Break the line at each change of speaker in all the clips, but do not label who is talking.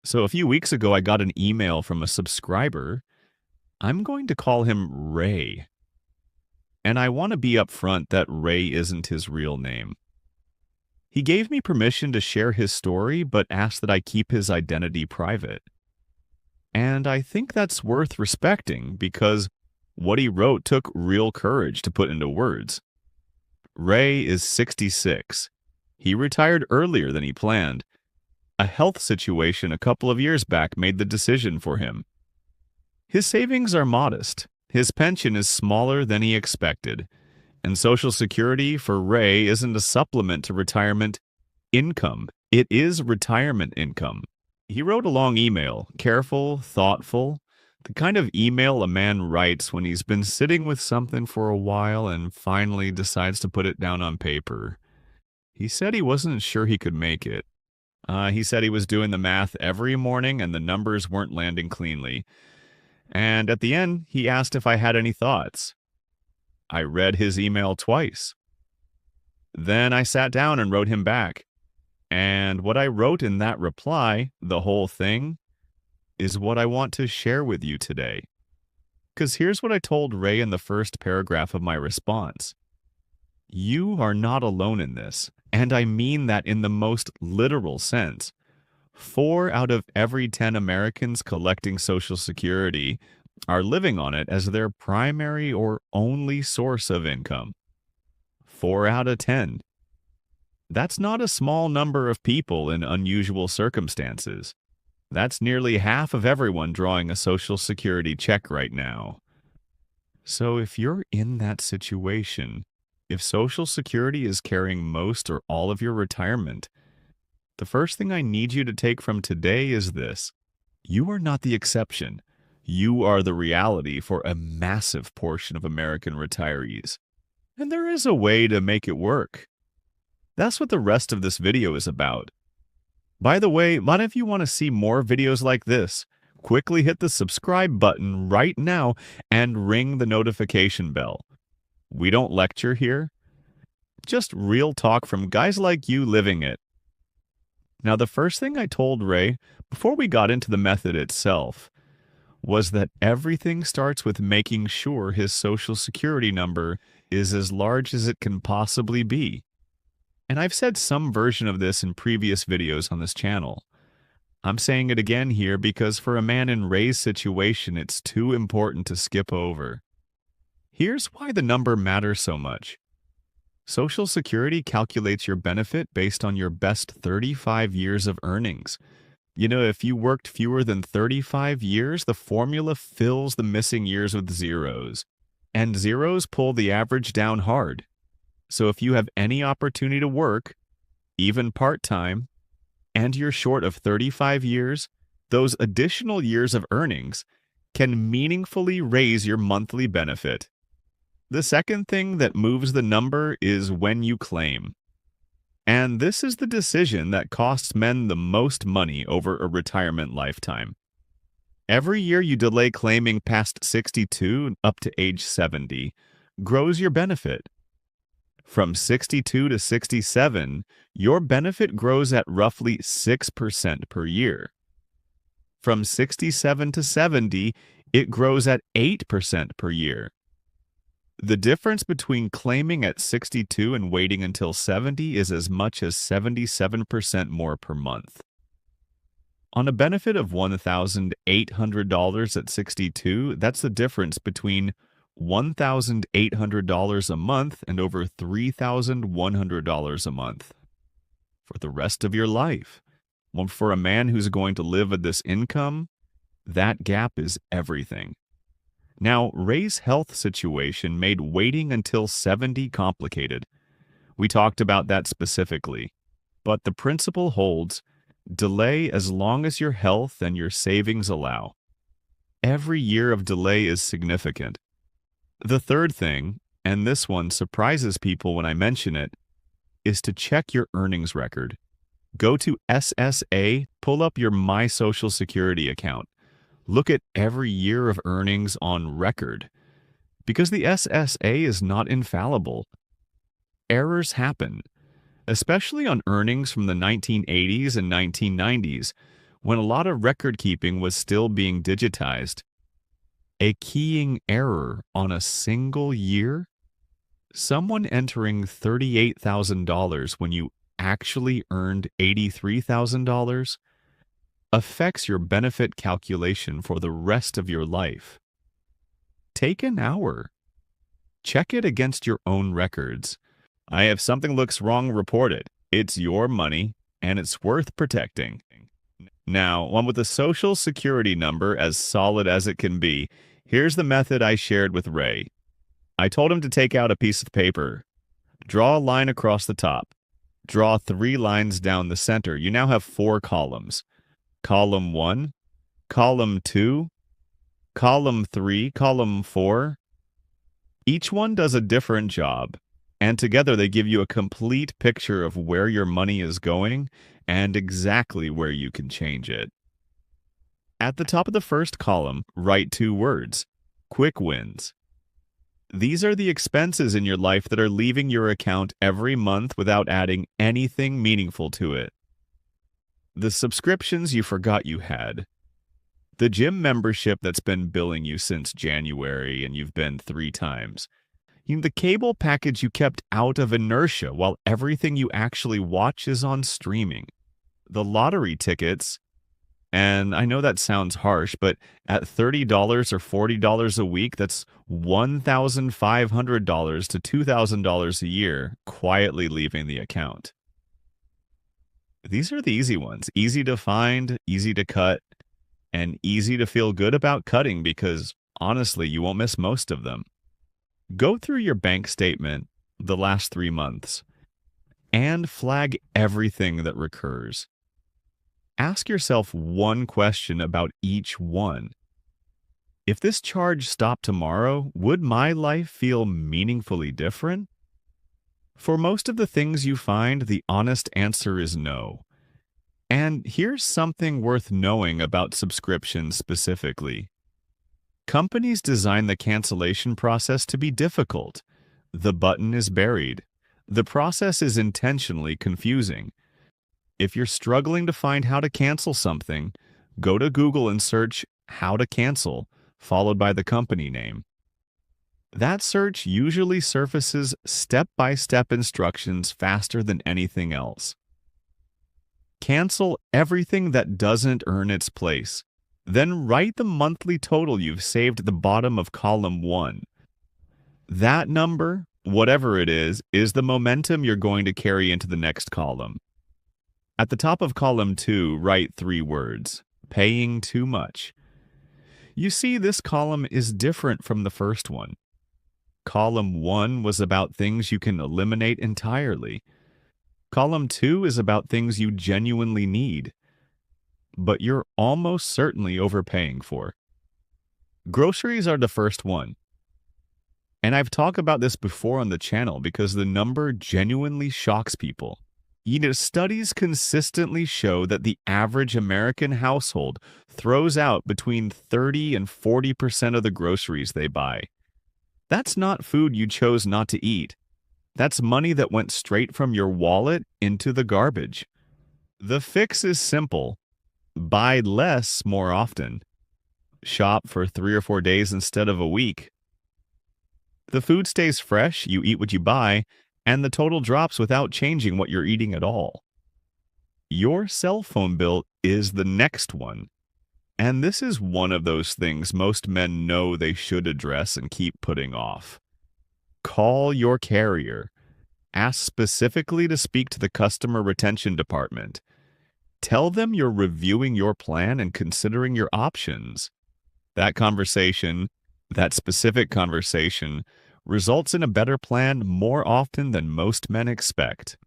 So a few weeks ago, I got an email from a subscriber. I'm going to call him Ray. And I want to be upfront that Ray isn't his real name. He gave me permission to share his story, but asked that I keep his identity private. And I think that's worth respecting because what he wrote took real courage to put into words. Ray is 66. He retired earlier than he planned. A health situation a couple of years back made the decision for him. His savings are modest. His pension is smaller than he expected. And Social Security for Ray isn't a supplement to retirement income. It is retirement income. He wrote a long email, careful, thoughtful, the kind of email a man writes when he's been sitting with something for a while and finally decides to put it down on paper. He said he wasn't sure he could make it. He said he was doing the math every morning and the numbers weren't landing cleanly. And at the end, he asked if I had any thoughts. I read his email twice. Then I sat down and wrote him back. And what I wrote in that reply, the whole thing, is what I want to share with you today. Because here's what I told Ray in the first paragraph of my response. You are not alone in this, and I mean that in the most literal sense. 4 out of every 10 Americans collecting Social Security are living on it as their primary or only source of income. 4 out of 10. That's not a small number of people in unusual circumstances. That's nearly half of everyone drawing a Social Security check right now. So if you're in that situation, if Social Security is carrying most or all of your retirement, the first thing I need you to take from today is this. You are not the exception. You are the reality for a massive portion of American retirees. And there is a way to make it work. That's what the rest of this video is about. By the way, what if you want to see more videos like this? Quickly hit the subscribe button right now and ring the notification bell. We don't lecture here. Just real talk from guys like you living it. Now, the first thing I told Ray, before we got into the method itself, was that everything starts with making sure his Social Security number is as large as it can possibly be. And I've said some version of this in previous videos on this channel. I'm saying it again here because for a man in Ray's situation, it's too important to skip over. Here's why the number matters so much. Social Security calculates your benefit based on your best 35 years of earnings. You know, if you worked fewer than 35 years, the formula fills the missing years with zeros. And zeros pull the average down hard. So if you have any opportunity to work, even part-time, and you're short of 35 years, those additional years of earnings can meaningfully raise your monthly benefit. The second thing that moves the number is when you claim. And this is the decision that costs men the most money over a retirement lifetime. Every year you delay claiming past 62 up to age 70 grows your benefit. From 62 to 67, your benefit grows at roughly 6% per year. From 67 to 70, it grows at 8% per year. The difference between claiming at 62 and waiting until 70 is as much as 77% more per month. On a benefit of $1,800 at 62, that's the difference between $1,800 a month and over $3,100 a month for the rest of your life. Well, for a man who's going to live at this income, that gap is everything. Now, Ray's health situation made waiting until 70 complicated. We talked about that specifically. But the principle holds, delay as long as your health and your savings allow. Every year of delay is significant. The third thing, and this one surprises people when I mention it, is to check your earnings record. Go to SSA, pull up your My Social Security account. Look at every year of earnings on record. Because the SSA is not infallible. Errors happen, especially on earnings from the 1980s and 1990s, when a lot of record keeping was still being digitized. A keying error on a single year? Someone entering $38,000 when you actually earned $83,000 affects your benefit calculation for the rest of your life. Take an hour. Check it against your own records. If something looks wrong, report it. It's your money, and it's worth protecting. Now, one with a social security number as solid as it can be, here's the method I shared with Ray. I told him to take out a piece of paper, draw a line across the top, draw 3 lines down the center. You now have 4 columns. Column 1, column 2, column 3, column 4. Each one does a different job, and together they give you a complete picture of where your money is going and exactly where you can change it. At the top of the first column, write 2 words: quick wins. These are the expenses in your life that are leaving your account every month without adding anything meaningful to it. The subscriptions you forgot you had. The gym membership that's been billing you since January and you've been 3 times. The cable package you kept out of inertia while everything you actually watch is on streaming. The lottery tickets, and I know that sounds harsh, but at $30 or $40 a week, that's $1,500 to $2,000 a year quietly leaving the account. These are the easy ones. Easy to find, easy to cut, and easy to feel good about cutting because, honestly, you won't miss most of them. Go through your bank statement the last 3 months and flag everything that recurs. Ask yourself one question about each one. If this charge stopped tomorrow, would my life feel meaningfully different? For most of the things you find, the honest answer is no. And here's something worth knowing about subscriptions specifically. Companies design the cancellation process to be difficult. The button is buried. The process is intentionally confusing. If you're struggling to find how to cancel something, go to Google and search "how to cancel," followed by the company name. That search usually surfaces step-by-step instructions faster than anything else. Cancel everything that doesn't earn its place. Then write the monthly total you've saved at the bottom of column 1. That number, whatever it is the momentum you're going to carry into the next column. At the top of column 2, write 3 words: paying too much. You see, this column is different from the first one. Column 1 was about things you can eliminate entirely. Column 2 is about things you genuinely need, but you're almost certainly overpaying for. Groceries are the first one. And I've talked about this before on the channel because the number genuinely shocks people. Studies consistently show that the average American household throws out between 30 and 40% of the groceries they buy. That's not food you chose not to eat. That's money that went straight from your wallet into the garbage. The fix is simple. Buy less more often. Shop for 3 or 4 days instead of a week. The food stays fresh, you eat what you buy, and the total drops without changing what you're eating at all. Your cell phone bill is the next one. And this is one of those things most men know they should address and keep putting off. Call your carrier. Ask specifically to speak to the customer retention department. Tell them you're reviewing your plan and considering your options. That specific conversation, results in a better plan more often than most men expect.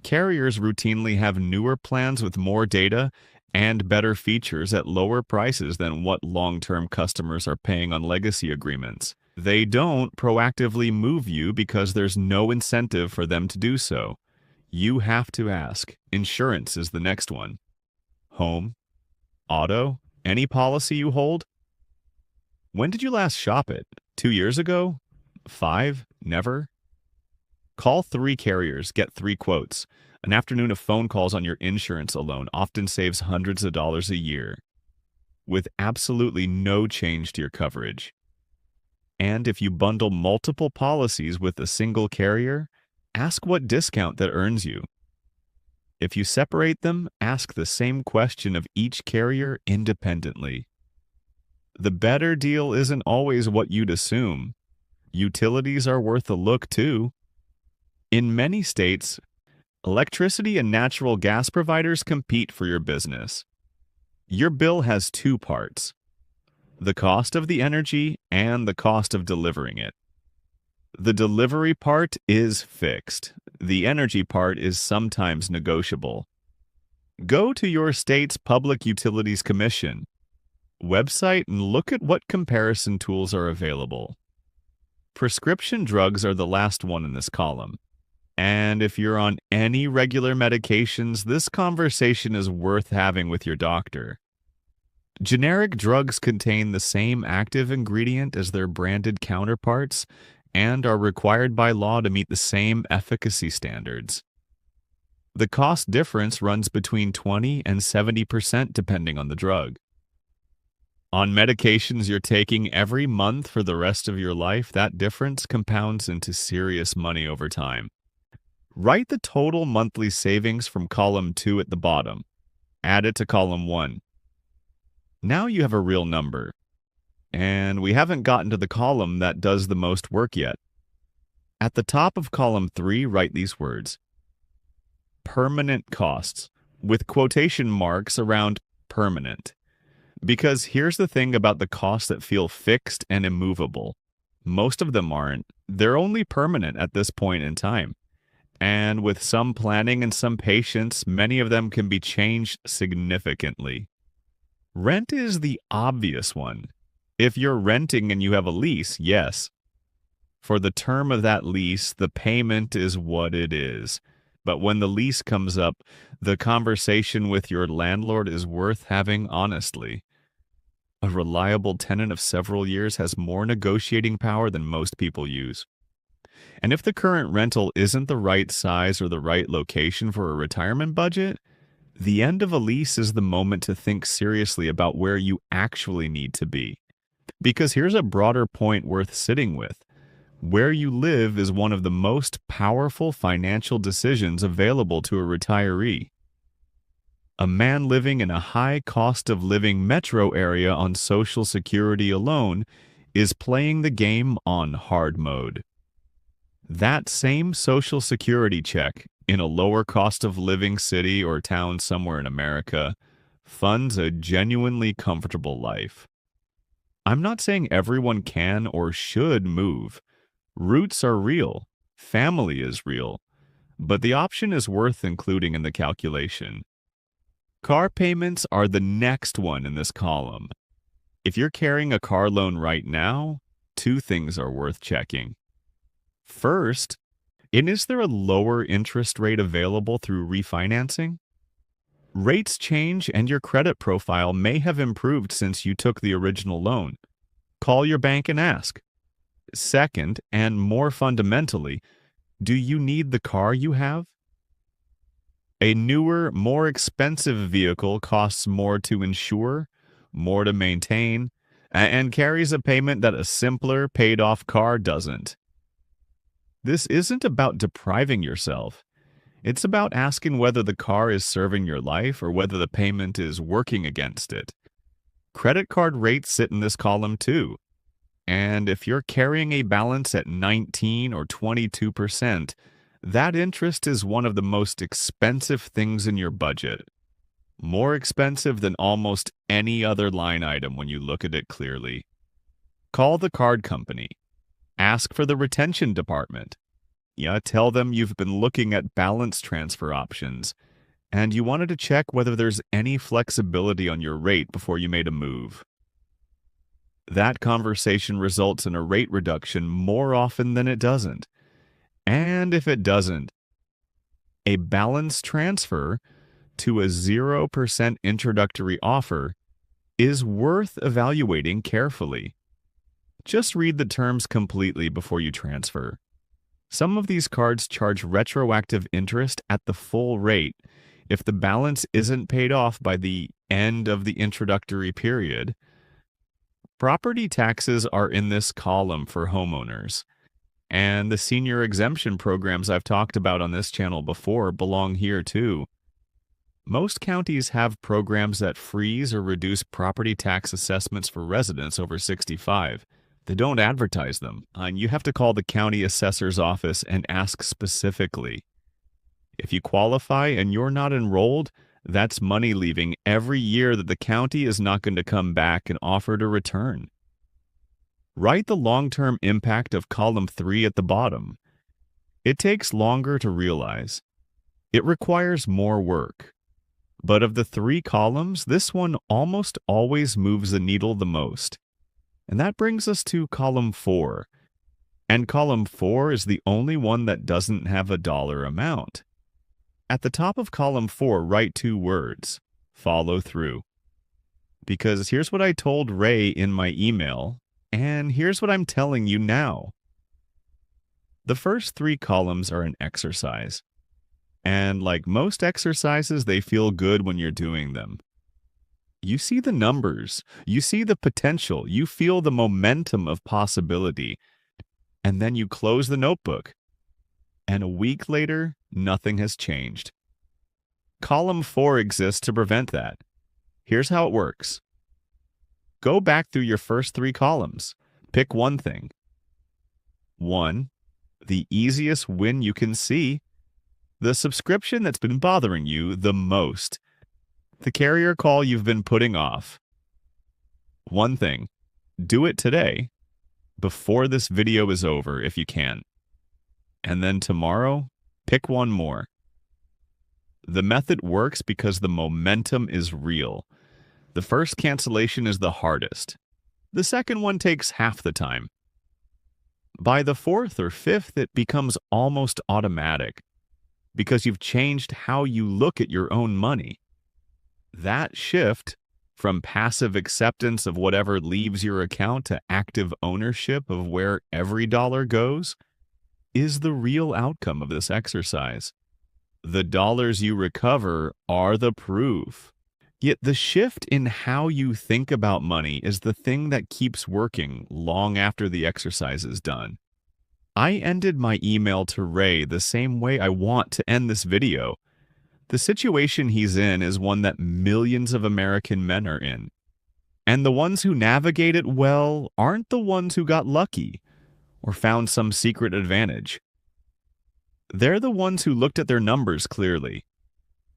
Carriers routinely have newer plans with more data and better features at lower prices than what long-term customers are paying on legacy agreements. They don't proactively move you because there's no incentive for them to do so. You have to ask. Insurance is the next one. Home, auto, any policy you hold? When did you last shop it? 2 years ago? 5? Never? Call 3 carriers, get 3 quotes. An afternoon of phone calls on your insurance alone often saves hundreds of dollars a year, with absolutely no change to your coverage. And if you bundle multiple policies with a single carrier, ask what discount that earns you. If you separate them, ask the same question of each carrier independently. The better deal isn't always what you'd assume. Utilities are worth a look, too. In many states, electricity and natural gas providers compete for your business. Your bill has two parts: the cost of the energy and the cost of delivering it. The delivery part is fixed. The energy part is sometimes negotiable. Go to your state's Public Utilities Commission website and look at what comparison tools are available. Prescription drugs are the last one in this column. And if you're on any regular medications, this conversation is worth having with your doctor. Generic drugs contain the same active ingredient as their branded counterparts and are required by law to meet the same efficacy standards. The cost difference runs between 20 and 70% depending on the drug. On medications you're taking every month for the rest of your life, that difference compounds into serious money over time. Write the total monthly savings from column 2 at the bottom. Add it to column 1. Now you have a real number. And we haven't gotten to the column that does the most work yet. At the top of column 3, write these words: permanent costs, with quotation marks around permanent. Because here's the thing about the costs that feel fixed and immovable. Most of them aren't. They're only permanent at this point in time. And with some planning and some patience, many of them can be changed significantly. Rent is the obvious one. If you're renting and you have a lease, yes. For the term of that lease, the payment is what it is. But when the lease comes up, the conversation with your landlord is worth having honestly. A reliable tenant of several years has more negotiating power than most people use. And if the current rental isn't the right size or the right location for a retirement budget, the end of a lease is the moment to think seriously about where you actually need to be. Because here's a broader point worth sitting with. Where you live is one of the most powerful financial decisions available to a retiree. A man living in a high cost of living metro area on Social Security alone is playing the game on hard mode. That same Social Security check in a lower cost of living city or town somewhere in America funds a genuinely comfortable life. I'm not saying everyone can or should move. Roots are real. Family is real. But the option is worth including in the calculation. Car payments are the next one in this column. If you're carrying a car loan right now, two things are worth checking. First, is there a lower interest rate available through refinancing? Rates change and your credit profile may have improved since you took the original loan. Call your bank and ask. Second, and more fundamentally, do you need the car you have? A newer, more expensive vehicle costs more to insure, more to maintain, and carries a payment that a simpler, paid-off car doesn't. This isn't about depriving yourself. It's about asking whether the car is serving your life or whether the payment is working against it. Credit card rates sit in this column too. And if you're carrying a balance at 19 or 22%, that interest is one of the most expensive things in your budget. More expensive than almost any other line item when you look at it clearly. Call the card company. Ask for the retention department. Tell them you've been looking at balance transfer options, and you wanted to check whether there's any flexibility on your rate before you made a move. That conversation results in a rate reduction more often than it doesn't. And if it doesn't, a balance transfer to a 0% introductory offer is worth evaluating carefully. Just read the terms completely before you transfer. Some of these cards charge retroactive interest at the full rate if the balance isn't paid off by the end of the introductory period. Property taxes are in this column for homeowners, and the senior exemption programs I've talked about on this channel before belong here too. Most counties have programs that freeze or reduce property tax assessments for residents over 65. They don't advertise them, and you have to call the county assessor's office and ask specifically. If you qualify and you're not enrolled, that's money leaving every year that the county is not going to come back and offer to return. Write the long-term impact of column 3 at the bottom. It takes longer to realize. It requires more work. But of the 3 columns, this one almost always moves the needle the most. And that brings us to column 4. And column 4 is the only one that doesn't have a dollar amount. At the top of column 4, write 2 words: follow through. Because here's what I told Ray in my email, and here's what I'm telling you now. The first 3 columns are an exercise. And like most exercises, they feel good when you're doing them. You see the numbers, you see the potential, you feel the momentum of possibility, and then you close the notebook. And a week later, nothing has changed. Column 4 exists to prevent that. Here's how it works. Go back through your first 3 columns. Pick one thing. 1. The easiest win you can see. The subscription that's been bothering you the most. The carrier call you've been putting off. One thing. Do it today, before this video is over if you can. And then tomorrow, pick one more. The method works because the momentum is real. The first cancellation is the hardest. The second one takes half the time. By the 4th or 5th, it becomes almost automatic because you've changed how you look at your own money. That shift from passive acceptance of whatever leaves your account to active ownership of where every dollar goes is the real outcome of this exercise. The dollars you recover are the proof. Yet the shift in how you think about money is the thing that keeps working long after the exercise is done. I ended my email to Ray the same way I want to end this video. The situation he's in is one that millions of American men are in. And the ones who navigate it well aren't the ones who got lucky or found some secret advantage. They're the ones who looked at their numbers clearly.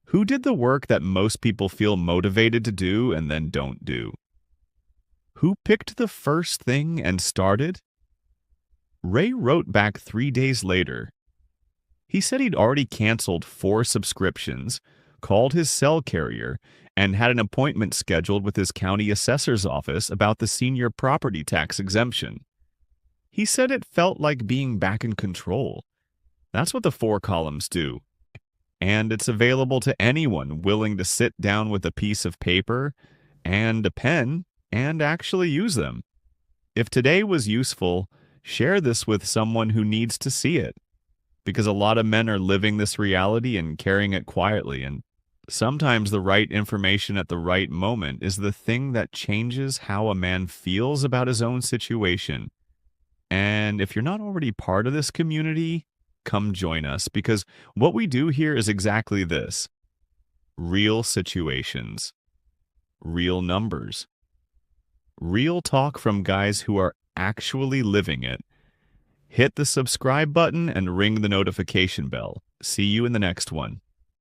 Who did the work that most people feel motivated to do and then don't do? Who picked the first thing and started? Ray wrote back 3 days later. He said he'd already canceled 4 subscriptions, called his cell carrier, and had an appointment scheduled with his county assessor's office about the senior property tax exemption. He said it felt like being back in control. That's what the 4 columns do. And it's available to anyone willing to sit down with a piece of paper and a pen and actually use them. If today was useful, share this with someone who needs to see it. Because a lot of men are living this reality and carrying it quietly, and sometimes the right information at the right moment is the thing that changes how a man feels about his own situation. And if you're not already part of this community, come join us, because what we do here is exactly this. Real situations. Real numbers. Real talk from guys who are actually living it. Hit the subscribe button and ring the notification bell. See you in the next one.